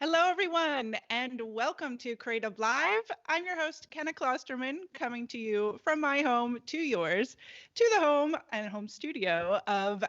Hello, everyone, and welcome to Creative Live. I'm your host, Kenna Klosterman, coming to you from my home to yours, to the home and home studio of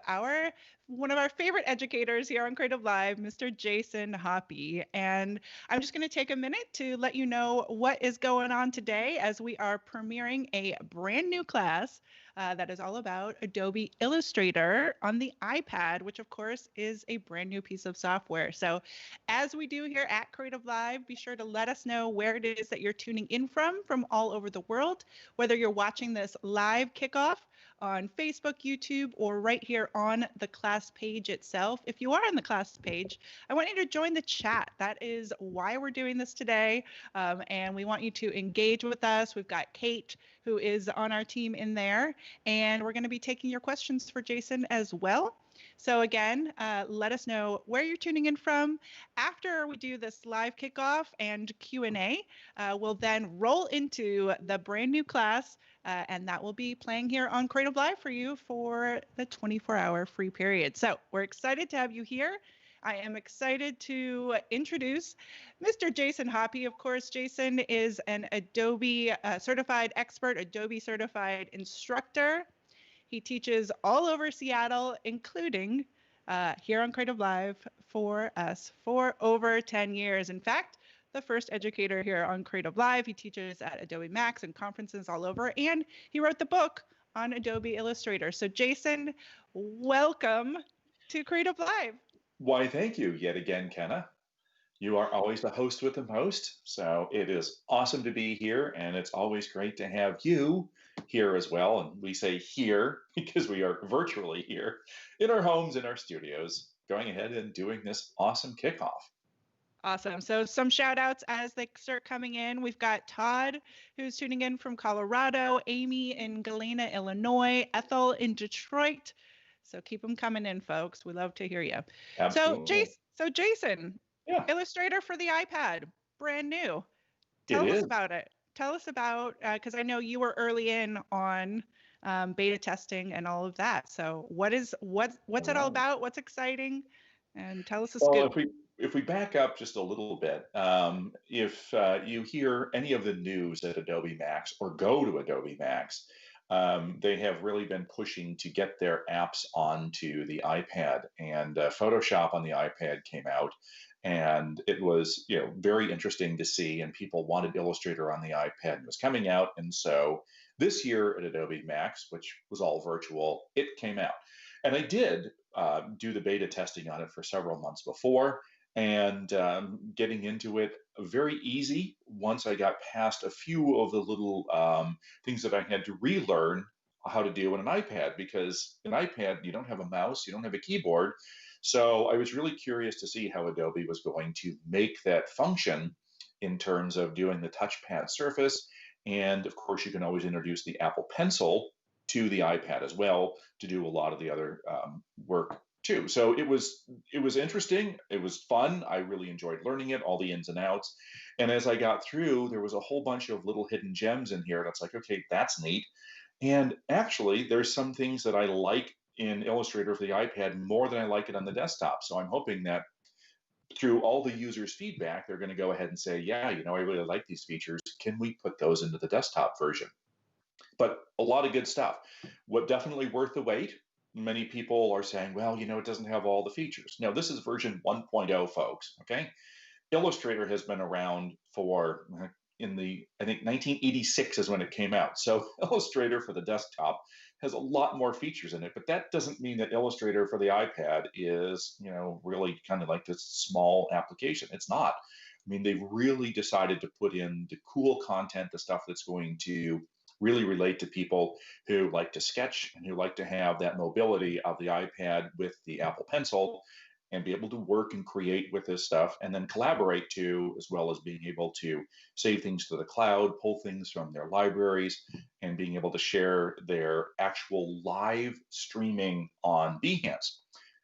one of our favorite educators here on Creative Live, Mr. Jason Hoppe. And I'm just going to take a minute to let you know what is going on today as we are premiering a brand new class that is all about Adobe Illustrator on the iPad, which of course is a brand new piece of software. So as we do here at Creative Live, be sure to let us know where it is that you're tuning in from all over the world, whether you're watching this live kickoff on Facebook, YouTube, or right here on the class page itself. If you are on the class page, I want you to join the chat. That is why we're doing this today, and we want you to engage with us. We've got Kate, who is on our team in there, and we're going to be taking your questions for Jason as well. So again, let us know where you're tuning in from. After we do this live kickoff and Q&A, we'll then roll into the brand new class, and that will be playing here on Creative Live for you for the 24-hour free period. So we're excited to have you here. I am excited to introduce Mr. Jason Hoppe. Of course, Jason is an Adobe Certified Expert, Adobe Certified Instructor. He teaches all over Seattle, including here on Creative Live for us for over 10 years. In fact, the first educator here on Creative Live. He teaches at Adobe Max and conferences all over, and he wrote the book on Adobe Illustrator. So Jason, welcome to Creative Live. Why, thank you yet again, Kenna. You are always the host with the most, so it is awesome to be here, and it's always great to have you here as well. And we say here because we are virtually here in our homes, in our studios, going ahead and doing this awesome kickoff. Awesome. So some shout outs as they start coming in. We've got Todd, who's tuning in from Colorado, Amy in Galena, Illinois, Ethel in Detroit. So keep them coming in, folks. We love to hear you. Absolutely. So Jason, Yeah, Illustrator for the iPad, brand new. it Tell us is. about it. Tell us about, because I know you were early in on beta testing and all of that. So what's All it all right. about? What's exciting? And tell us the Well, scoop. if we back up just a little bit, if you hear any of the news at Adobe Max or go to Adobe Max, they have really been pushing to get their apps onto the iPad, and Photoshop on the iPad came out, and it was very interesting to see, and people wanted Illustrator on the iPad. It was coming out, and so this year at Adobe Max, which was all virtual, it came out, and I did do the beta testing on it for several months before, and getting into it very easy once I got past a few of the little things that I had to relearn how to do on an iPad, because an iPad, you don't have a mouse, you don't have a keyboard. So I was really curious to see how Adobe was going to make that function in terms of doing the touchpad surface. And of course, you can always introduce the Apple Pencil to the iPad as well to do a lot of the other work too. So it was interesting. It was fun. I really enjoyed learning it, all the ins and outs. And as I got through, there was a whole bunch of little hidden gems in here. That's like, okay, that's neat. And actually, there's some things that I like in Illustrator for the iPad more than I like it on the desktop. So I'm hoping that through all the users' feedback, they're going to go ahead and say, yeah, I really like these features. Can we put those into the desktop version? But a lot of good stuff. What definitely worth the wait. Many people are saying, well, it doesn't have all the features. No, this is version 1.0, folks. Okay. Illustrator has been around for I think 1986 is when it came out. So Illustrator for the desktop has a lot more features in it, but that doesn't mean that Illustrator for the iPad is, really kind of like this small application. It's not. I mean, they've really decided to put in the cool content, the stuff that's going to really relate to people who like to sketch and who like to have that mobility of the iPad with the Apple Pencil and be able to work and create with this stuff, and then collaborate too, as well as being able to save things to the cloud, pull things from their libraries, and being able to share their actual live streaming on Behance.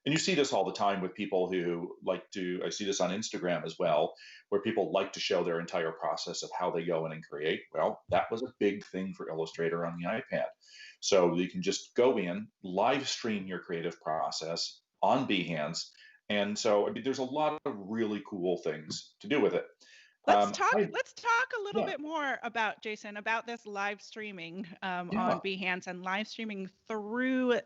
And you see this all the time with people who I see this on Instagram as well, where people like to show their entire process of how they go in and create. Well, that was a big thing for Illustrator on the iPad. So you can just go in, live stream your creative process on Behance, And so, I mean, there's a lot of really cool things to do with it. Let's talk. I, Let's talk a little yeah, bit more about Jason about this live streaming yeah. on Behance and live streaming through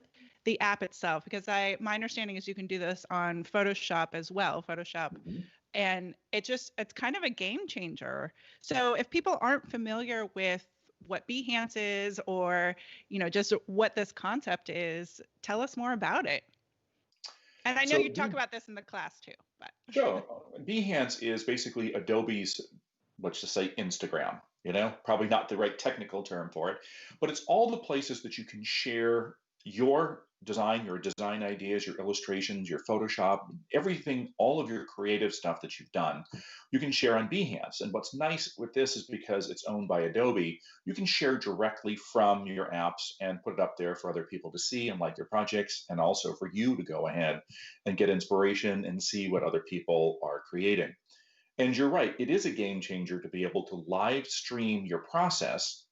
the app itself. Because my understanding is you can do this on Photoshop as well. Photoshop, Mhm. and it's kind of a game changer. So if people aren't familiar with what Behance is, or just what this concept is, tell us more about it. And I know you So, talk about this in the class too, but sure. Behance is basically Adobe's, let's just say, Instagram. Probably not the right technical term for it, but it's all the places that you can share your design ideas, your illustrations, your Photoshop, everything, all of your creative stuff that you've done, you can share on Behance. And what's nice with this is because it's owned by Adobe, you can share directly from your apps and put it up there for other people to see and like your projects, and also for you to go ahead and get inspiration and see what other people are creating. And you're right, it is a game changer to be able to live stream your process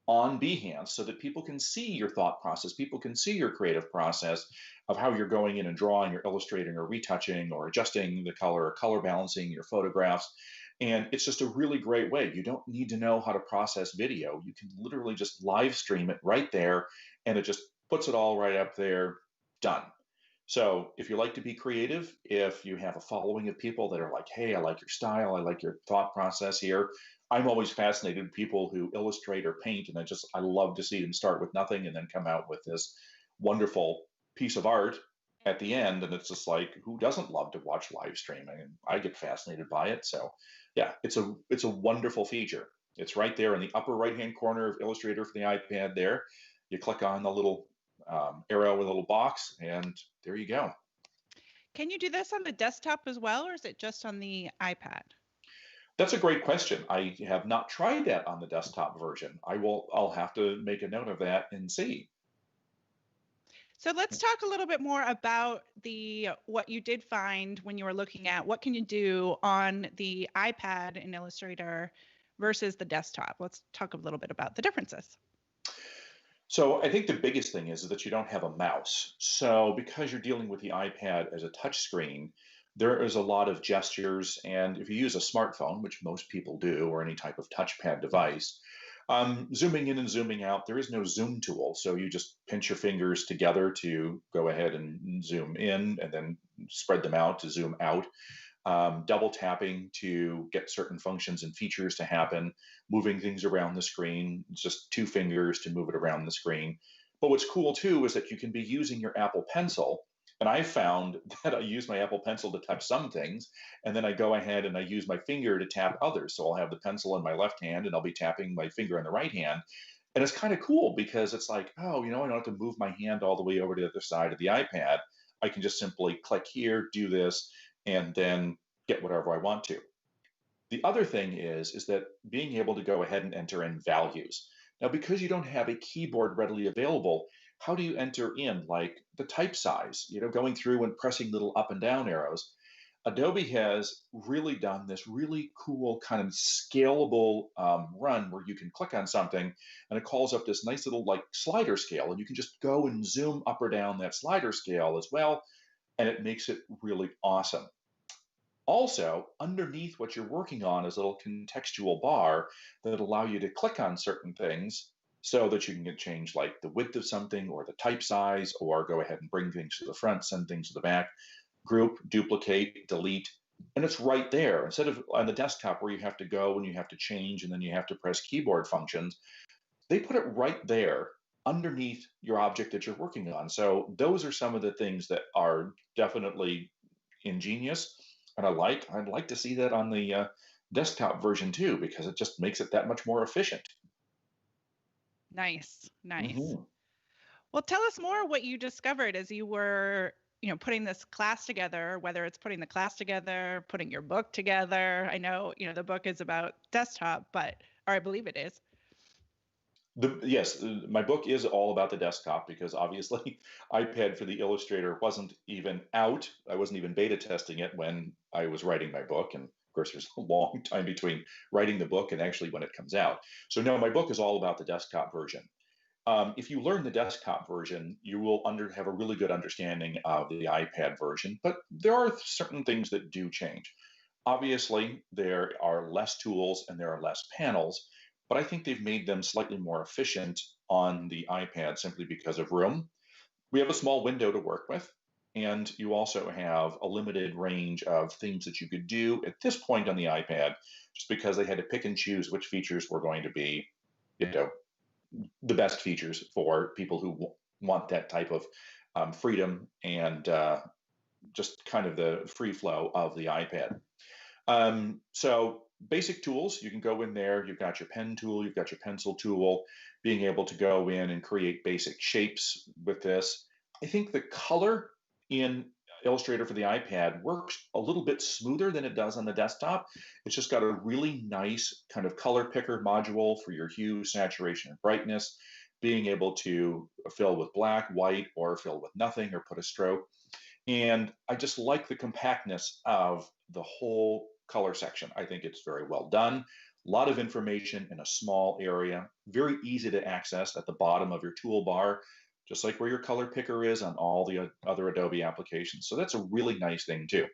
on Behance so that people can see your thought process, people can see your creative process of how you're going in and drawing or illustrating or retouching or adjusting the color or color balancing your photographs. And it's just a really great way. You don't need to know how to process video. You can literally just live stream it right there, and it just puts it all right up there, done. So if you like to be creative, if you have a following of people that are like, hey, I like your style, I like your thought process here. I'm always fascinated with people who illustrate or paint, and I love to see them start with nothing and then come out with this wonderful piece of art at the end. And it's just like, who doesn't love to watch live streaming? And I get fascinated by it. So yeah, it's a wonderful feature. It's right there in the upper right hand corner of Illustrator for the iPad there. You click on the little arrow with a little box, and there you go. can you do this on the desktop as well, or is it just on the iPad? That's a great question. I have not tried that on the desktop version. I'll have to make a note of that and see. So let's talk a little bit more about the what you did find when you were looking at what can you do on the iPad in Illustrator versus the desktop. Let's talk a little bit about the differences. So I think the biggest thing is that you don't have a mouse. So because you're dealing with the iPad as a touch screen, there is a lot of gestures. And if you use a smartphone, which most people do, or any type of touchpad device, zooming in and zooming out, there is no zoom tool. So you just pinch your fingers together to go ahead and zoom in, and then spread them out to zoom out. Double tapping to get certain functions and features to happen, moving things around the screen, just two fingers to move it around the screen. But what's cool too is that you can be using your Apple Pencil. And I found that I use my Apple Pencil to touch some things, and then I go ahead and I use my finger to tap others. So I'll have the pencil in my left hand and I'll be tapping my finger in the right hand. And it's kind of cool because it's like, oh, I don't have to move my hand all the way over to the other side of the iPad. I can just simply click here, do this, and then get whatever I want to. The other thing is that being able to go ahead and enter in values. Now, because you don't have a keyboard readily available, how do you enter in like the type size, going through and pressing little up and down arrows? Adobe has really done this really cool kind of scalable run where you can click on something and it calls up this nice little like slider scale, and you can just go and zoom up or down that slider scale as well, and it makes it really awesome. Also, underneath what you're working on is a little contextual bar that allow you to click on certain things so that you can get change like the width of something or the type size, or go ahead and bring things to the front, send things to the back, group, duplicate, delete. And it's right there instead of on the desktop where you have to go and you have to change and then you have to press keyboard functions. They put it right there underneath your object that you're working on. So those are some of the things that are definitely ingenious, and I'd like to see that on the desktop version too, because it just makes it that much more efficient. Nice, nice. Hmm. Well, tell us more what you discovered as you were, putting this class together, whether it's putting the class together, putting your book together. I know, the book is about desktop, or I believe it is. Yes, my book is all about the desktop because obviously iPad for the Illustrator wasn't even out. I wasn't even beta testing it when I was writing my book. And of course, there's a long time between writing the book and actually when it comes out. So, no, my book is all about the desktop version. If you learn the desktop version, you will have a really good understanding of the iPad version, but there are certain things that do change. Obviously, there are less tools and there are less panels, but I think they've made them slightly more efficient on the iPad simply because of room. We have a small window to work with, and you also have a limited range of things that you could do at this point on the iPad, just because they had to pick and choose which features were going to be, you know, the best features for people who want that type of freedom and just kind of the free flow of the iPad. So basic tools, you can go in there, you've got your pen tool, you've got your pencil tool, being able to go in and create basic shapes with this. I think the color in Illustrator for the iPad works a little bit smoother than it does on the desktop. It's just got a really nice kind of color picker module for your hue, saturation, and brightness, being able to fill with black, white, or fill with nothing, or put a stroke. And I just like the compactness of the whole color section. I think it's very well done. A lot of information in a small area, very easy to access at the bottom of your toolbar, just like where your color picker is on all the other Adobe applications. So that's a really nice thing too.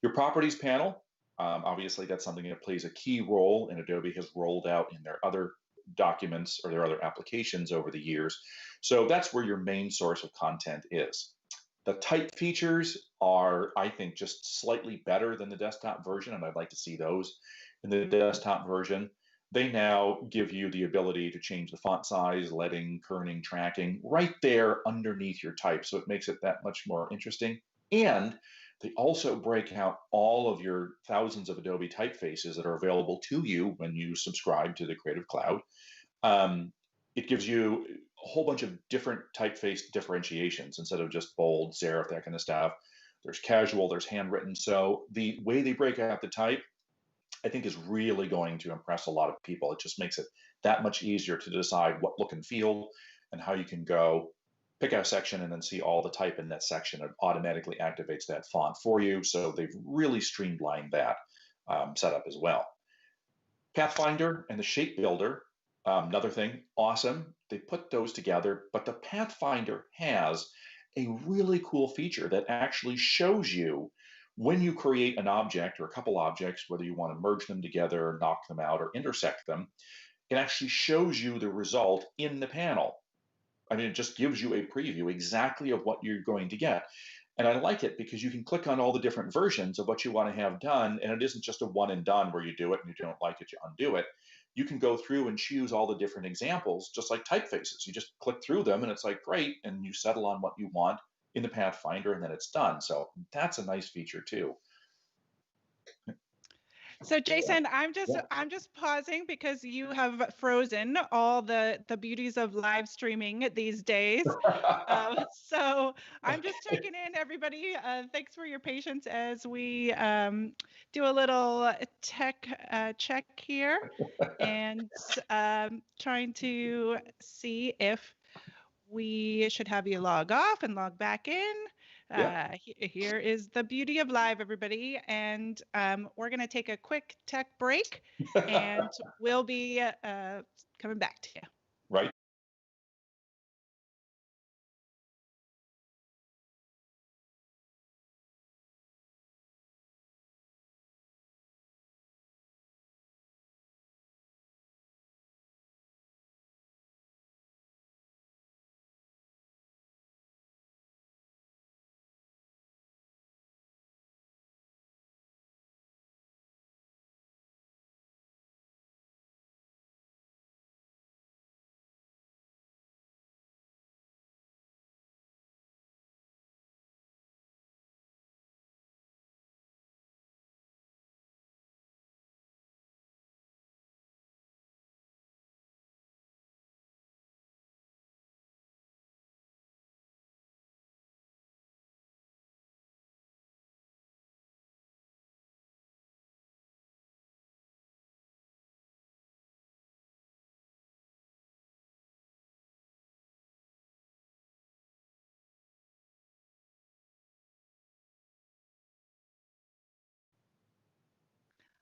Your properties panel, obviously that's something that plays a key role and Adobe has rolled out in their other documents or their other applications over the years. So that's where your main source of content is. The type features are, I think, just slightly better than the desktop version, and I'd like to see those in the desktop version. They now give you the ability to change the font size, leading, kerning, tracking right there underneath your type. So it makes it that much more interesting. And they also break out all of your thousands of Adobe typefaces that are available to you when you subscribe to the Creative Cloud. Um, it gives you a whole bunch of different typeface differentiations instead of just bold, serif, that kind of stuff. There's casual, there's handwritten. So the way they break out the type, I think is really going to impress a lot of people. It just makes it that much easier to decide what look and feel and how you can go pick out a section and then see all the type in that section. It automatically activates that font for you. So they've really streamlined that setup as well. Pathfinder and the Shape Builder, another thing, awesome. They put those together, but the Pathfinder has a really cool feature that actually shows you when you create an object or a couple objects, whether you want to merge them together, knock them out, or intersect them, it actually shows you the result in the panel. I mean, it just gives you a preview exactly of what you're going to get. And I like it because you can click on all the different versions of what you want to have done. And it isn't just a one and done where you do it and you don't like it, you undo it. You can go through and choose all the different examples, just like typefaces. You just click through them and it's like, great. And you settle on what you want in the Pathfinder and then it's done. So that's a nice feature too. So Jason, Yeah. I'm just pausing because you have frozen all the beauties of live streaming these days. So I'm just checking in, everybody. Thanks for your patience as we do a little tech check here, and trying to see if we should have you log off and log back in. Yeah. Here is the beauty of live, everybody. And we're going to take a quick tech break and we'll be coming back to you. Right.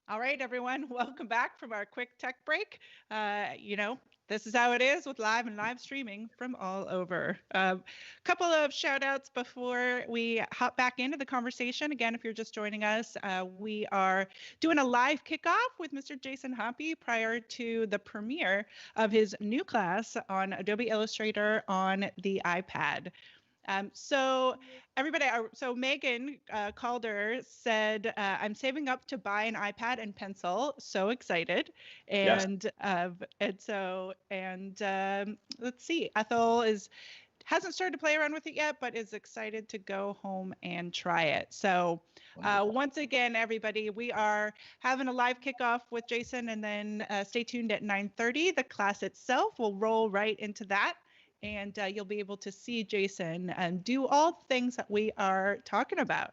All right, everyone, welcome back from our quick tech break. You know, This is how it is with live and live streaming from all over. A couple of shout outs before we hop back into the conversation. Again, if you're just joining us, we are doing a live kickoff with Mr. Jason Hoppe prior to the premiere of his new class on Adobe Illustrator on the iPad. So everybody, so Megan Calder said, I'm saving up to buy an iPad and pencil. So excited. Yes. And let's see, Ethel hasn't started to play around with it yet, but is excited to go home and try it. So once again, everybody, we are having a live kickoff with Jason, and then stay tuned at 9:30. The class itself will roll right into that. And you'll be able to see Jason and do all the things that we are talking about.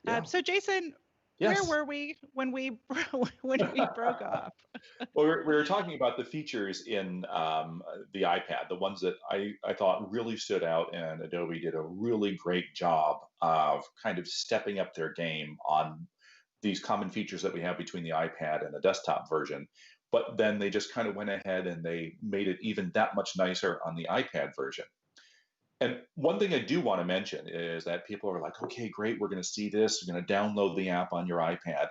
Yeah. So Jason, Yes. where were we when we broke off? Well, we were talking about the features in the iPad, the ones that I thought really stood out, and Adobe did a really great job of kind of stepping up their game on these common features that we have between the iPad and the desktop version. But then they just kind of went ahead and they made it even that much nicer on the iPad version. And one thing I do want to mention is that people are like, okay, great, we're going to see this, you're going to download the app on your iPad.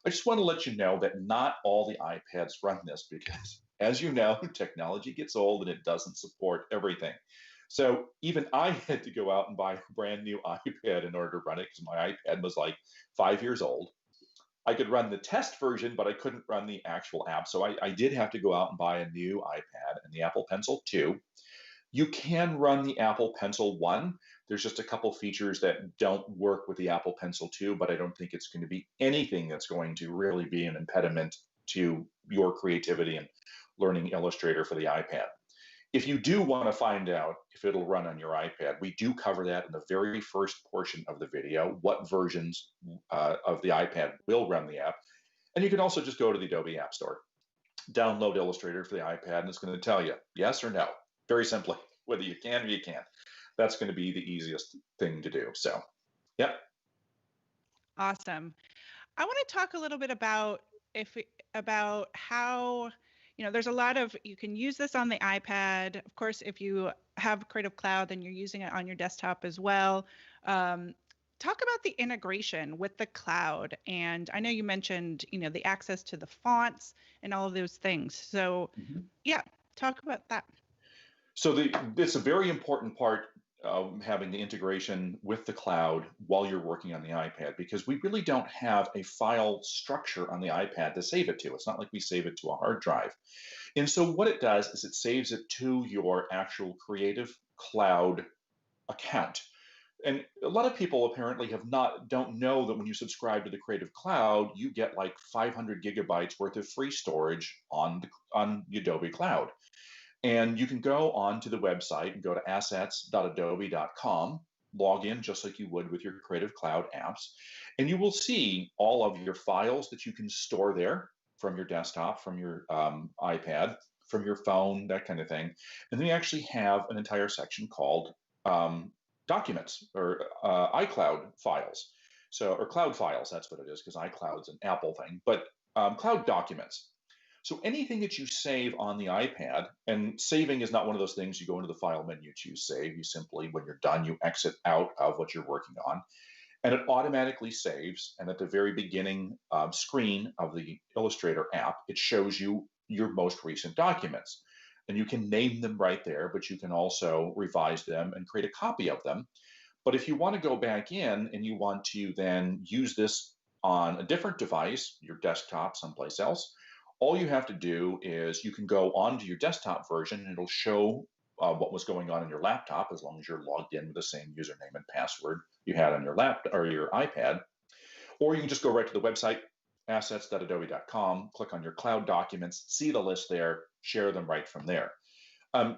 I just want to let you know that not all the iPads run this because, as you know, technology gets old and it doesn't support everything. So even I had to go out and buy a brand new iPad in order to run it because my iPad was like 5 years old. I could run the test version, but I couldn't run the actual app. So I did have to go out and buy a new iPad and the Apple Pencil 2. You can run the Apple Pencil 1. There's just a couple features that don't work with the Apple Pencil 2, but I don't think it's going to be anything that's going to really be an impediment to your creativity and learning Illustrator for the iPad. If you do want to find out if it'll run on your iPad, we do cover that in the very first portion of the video, what versions of the iPad will run the app. And you can also just go to the Adobe App Store, download Illustrator for the iPad, and it's going to tell you yes or no, very simply, whether you can or you can't. That's going to be the easiest thing to do. So, yep. Awesome. I want to talk a little bit about about how, there's a lot of, you can use this on the iPad. Of course, if you have Creative Cloud, then you're using it on your desktop as well. Talk about the integration with the cloud. And I know you mentioned, the access to the fonts and all of those things. So yeah, talk about that. So it's a very important part of having the integration with the cloud while you're working on the iPad, because we really don't have a file structure on the iPad to save it to. It's not like we save it to a hard drive. And so what it does is it saves it to your actual Creative Cloud account. And a lot of people apparently don't know that when you subscribe to the Creative Cloud, you get like 500 gigabytes worth of free storage on the Adobe Cloud. And you can go on to the website and go to assets.adobe.com, log in just like you would with your Creative Cloud apps, and you will see all of your files that you can store there from your desktop, from your iPad, from your phone, that kind of thing. And then you actually have an entire section called documents or iCloud files. So, or cloud files, that's what it is, because iCloud's an Apple thing, but cloud documents. So anything that you save on the iPad, and saving is not one of those things you go into the file menu, choose save. You simply, when you're done, you exit out of what you're working on, and it automatically saves. And at the very beginning screen of the Illustrator app, it shows you your most recent documents. And you can name them right there, but you can also revise them and create a copy of them. But if you want to go back in and you want to then use this on a different device, your desktop, someplace else, all you have to do is you can go onto your desktop version and it'll show what was going on your laptop as long as you're logged in with the same username and password you had on your laptop or your iPad. Or you can just go right to the website, assets.adobe.com, click on your cloud documents, see the list there, share them right from there.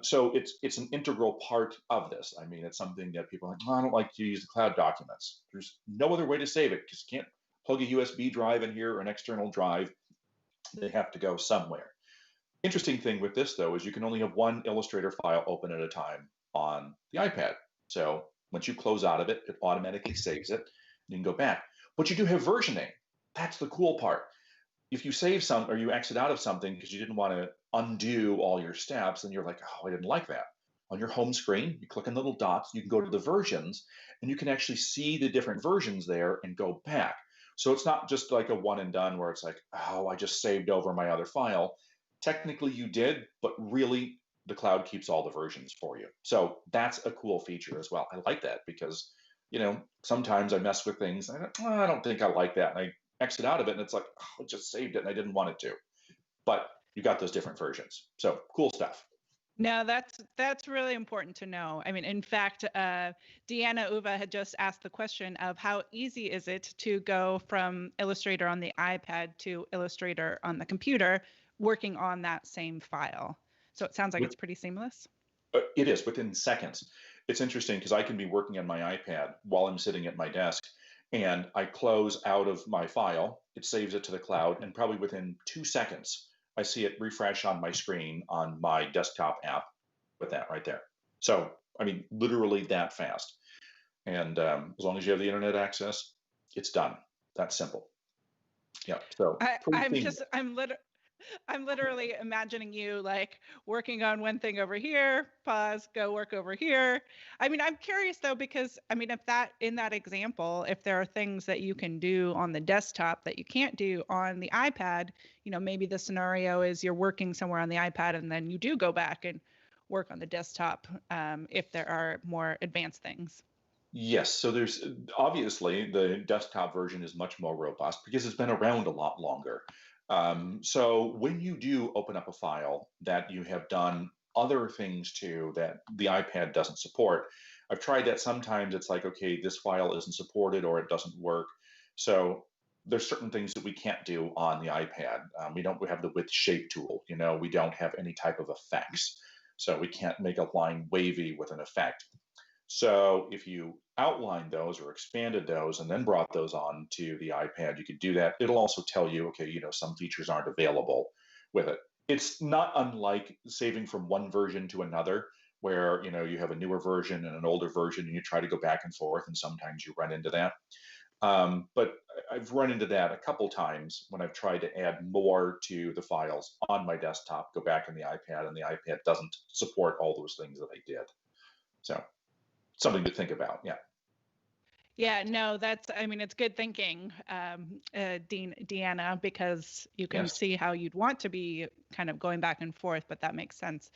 So it's an integral part of this. I mean, it's something that people are like, oh, I don't like to use the cloud documents. There's no other way to save it because you can't plug a USB drive in here or an external drive. They have to go somewhere. Interesting thing with this, though, is you can only have one Illustrator file open at a time on the iPad. So once you close out of it, it automatically saves it. You can go back. But you do have versioning. That's the cool part. if you save some or you exit out of something because you didn't want to undo all your steps, and you're like, oh, I didn't like that. On your home screen, you click on the little dots, you can go to the versions, and you can actually see the different versions there and go back. So it's not just like a one and done where it's like, oh, I just saved over my other file. Technically, you did, but really, the cloud keeps all the versions for you. So that's a cool feature as well. I like that because, sometimes I mess with things. I don't think I like that. And I exit out of it and it's like, oh, I just saved it and I didn't want it to. But you got those different versions. So cool stuff. No, that's really important to know. I mean, in fact, Deanna Uva had just asked the question of how easy is it to go from Illustrator on the iPad to Illustrator on the computer, working on that same file. So it sounds like it's pretty seamless. It is within seconds. It's interesting because I can be working on my iPad while I'm sitting at my desk, and I close out of my file, it saves it to the cloud, and probably within 2 seconds, I see it refresh on my screen on my desktop app with that right there. So, I mean, literally that fast. And as long as you have the internet access, it's done. That's simple. Yeah. So I, pretty I'm seamless. just I'm literally imagining you like working on one thing over here, pause, go work over here. I mean, I'm curious though, because I mean, if that in that example, if there are things that you can do on the desktop that you can't do on the iPad, maybe the scenario is you're working somewhere on the iPad and then you do go back and work on the desktop if there are more advanced things. Yes, so there's obviously the desktop version is much more robust because it's been around a lot longer. So when you do open up a file that you have done other things to that the iPad doesn't support, I've tried that. Sometimes it's like, okay, this file isn't supported or it doesn't work. So there's certain things that we can't do on the iPad. We don't have the width shape tool, we don't have any type of effects. So we can't make a line wavy with an effect. So if you outlined those or expanded those and then brought those on to the iPad, you could do that. It'll also tell you, okay, some features aren't available with it. It's not unlike saving from one version to another, where you have a newer version and an older version, and you try to go back and forth, and sometimes you run into that. But I've run into that a couple times when I've tried to add more to the files on my desktop, go back in the iPad, and the iPad doesn't support all those things that I did. So something to think about. Yeah. Yeah, no, I mean, it's good thinking, Deanna, because you can Yes. see how you'd want to be kind of going back and forth, but that makes sense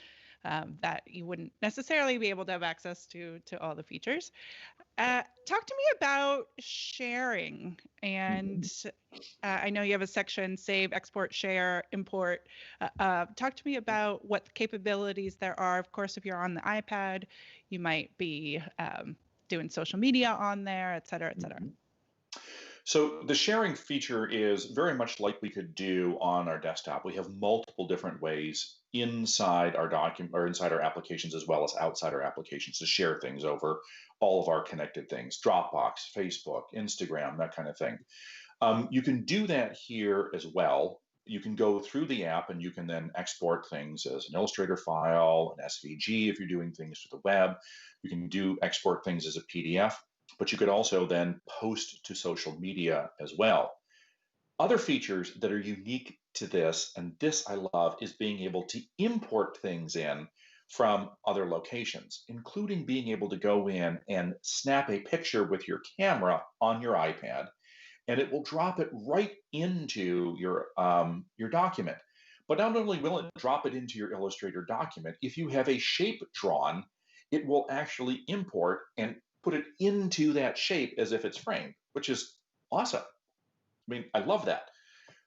that you wouldn't necessarily be able to have access to all the features. Talk to me about sharing. And Mhm. I know you have a section, save, export, share, import. Talk to me about what capabilities there are. Of course, if you're on the iPad, you might be doing social media on there, et cetera, et cetera. Mhm. So the sharing feature is very much like we could do on our desktop. We have multiple different ways inside our document or inside our applications as well as outside our applications to share things over all of our connected things, Dropbox, Facebook, Instagram, that kind of thing. You can do that here as well. You can go through the app and you can then export things as an Illustrator file, an SVG if you're doing things for the web. You can do export things as a PDF, but you could also then post to social media as well. Other features that are unique to this, and this I love, is being able to import things in from other locations, including being able to go in and snap a picture with your camera on your iPad, and it will drop it right into your document. But not only will it drop it into your Illustrator document, if you have a shape drawn, it will actually import and put it into that shape as if it's framed, which is awesome. I mean, I love that.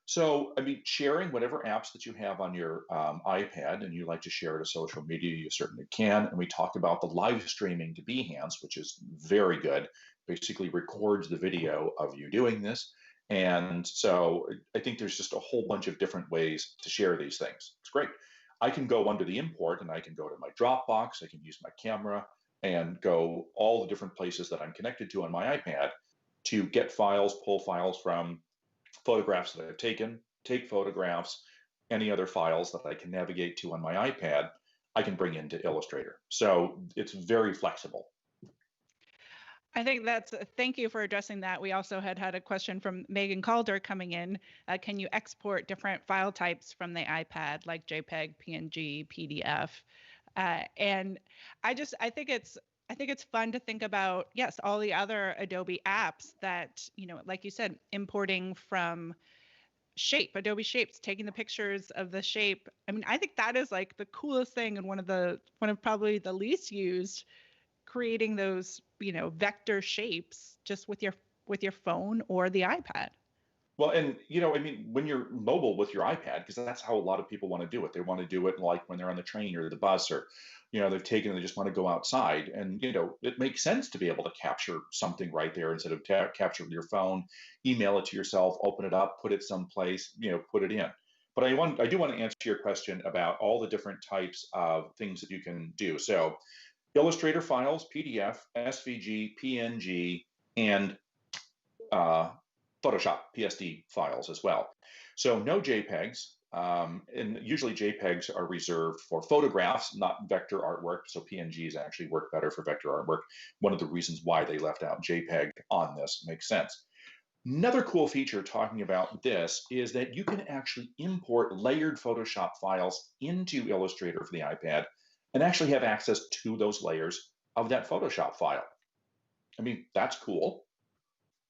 So, I mean, sharing whatever apps that you have on your iPad and you like to share to social media, you certainly can. And we talked about the live streaming to Behance, which is very good. Basically, records the video of you doing this. And so I think there's just a whole bunch of different ways to share these things. It's great. I can go under the import and I can go to my Dropbox. I can use my camera and go all the different places that I'm connected to on my iPad to get files, pull files from photographs that I've taken, take photographs, any other files that I can navigate to on my iPad, I can bring into Illustrator. So it's very flexible. I think thank you for addressing that. We also had a question from Megan Calder coming in. Can you export different file types from the iPad, like JPEG, PNG, PDF? And I think it's fun to think about, yes, all the other Adobe apps that, like you said, importing from Adobe Shapes, taking the pictures of the shape. I mean, I think that is like the coolest thing and one of probably the least used, creating those, vector shapes just with your phone or the iPad. Well, and I mean, when you're mobile with your iPad, because that's how a lot of people want to do it. They want to do it like when they're on the train or the bus, or they just want to go outside, and it makes sense to be able to capture something right there instead of capture with your phone, email it to yourself, open it up, put it someplace, put it in. But I do want to answer your question about all the different types of things that you can do. So Illustrator files, PDF, SVG, PNG, and uh, Photoshop PSD files as well. So no JPEGs, and usually JPEGs are reserved for photographs, not vector artwork. So PNGs actually work better for vector artwork. One of the reasons why they left out JPEG on this makes sense. Another cool feature talking about this is that you can actually import layered Photoshop files into Illustrator for the iPad and actually have access to those layers of that Photoshop file. I mean, that's cool.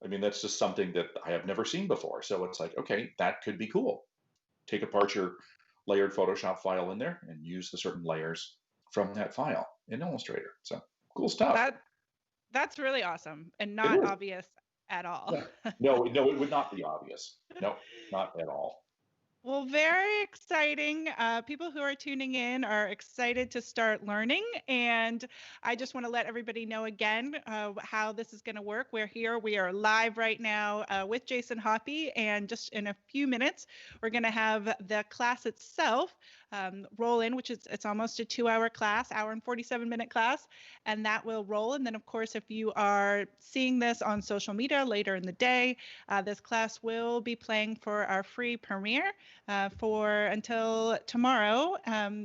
I mean, that's just something that I have never seen before. So it's like, okay, that could be cool. Take apart your layered Photoshop file in there and use the certain layers from that file in Illustrator. So cool stuff. That's really awesome and It not is. obvious at all. Yeah. No, it would not be obvious. No, not at all. Well, very exciting. People who are tuning in are excited to start learning. And I just want to let everybody know again how this is going to work. We're here. We are live right now with Jason Hoppe. And just in a few minutes, we're going to have the class itself roll in, which is it's almost a 2-hour class, hour and 47-minute class. And that will roll. And then, of course, if you are seeing this on social media later in the day, this class will be playing for our free premiere for until tomorrow,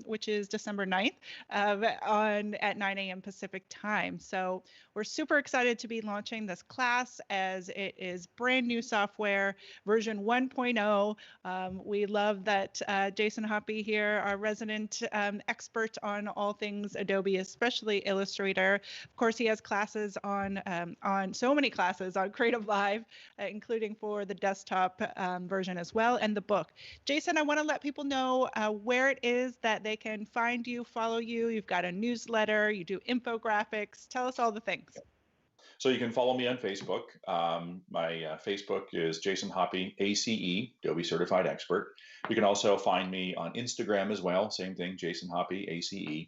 which is December 9th, at 9 a.m. Pacific time. So we're super excited to be launching this class as it is brand new software, version 1.0. We love that Jason Hoppe here, our resident expert on all things Adobe, especially Illustrator. Of course, he has classes on so many classes on CreativeLive, including for the desktop version as well, and the book. Jason, I want to let people know where it is that they can find you, follow you. You've got a newsletter, you do infographics. Tell us all the things. So you can follow me on Facebook. My Facebook is Jason Hoppe, ACE, Adobe Certified Expert. You can also find me on Instagram as well. Same thing, Jason Hoppe, ACE.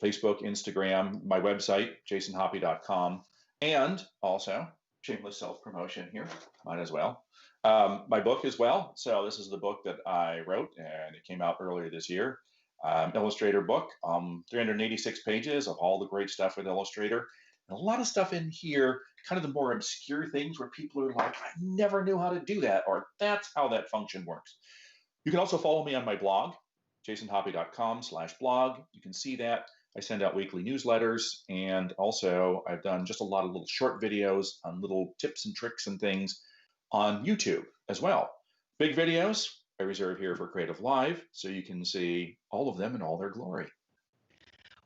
Facebook, Instagram, my website, jasonhoppe.com. And also, shameless self-promotion here, might as well. My book as well. So this is the book that I wrote, and it came out earlier this year. Illustrator book, 386 pages of all the great stuff with Illustrator. And a lot of stuff in here, kind of the more obscure things where people are like, I never knew how to do that, or that's how that function works. You can also follow me on my blog, jasonhoppe.com/blog. You can see that. I send out weekly newsletters, and also I've done just a lot of little short videos on little tips and tricks and things on YouTube as well. Big videos I reserve here for CreativeLive, so you can see all of them in all their glory.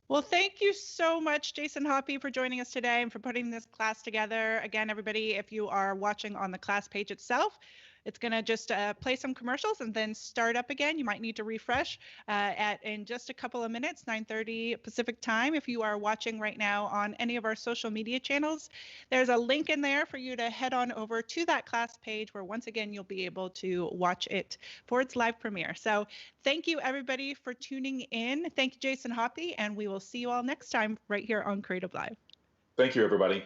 Well, thank you so much, Jason Hoppe, for joining us today and for putting this class together. Again, everybody, if you are watching on the class page itself, it's going to just play some commercials and then start up again. You might need to refresh in just a couple of minutes, 9:30 Pacific time. If you are watching right now on any of our social media channels, there's a link in there for you to head on over to that class page where once again you'll be able to watch it for its live premiere. So thank you, everybody, for tuning in. Thank you, Jason Hoppe, and we will see you all next time right here on CreativeLive. Thank you, everybody.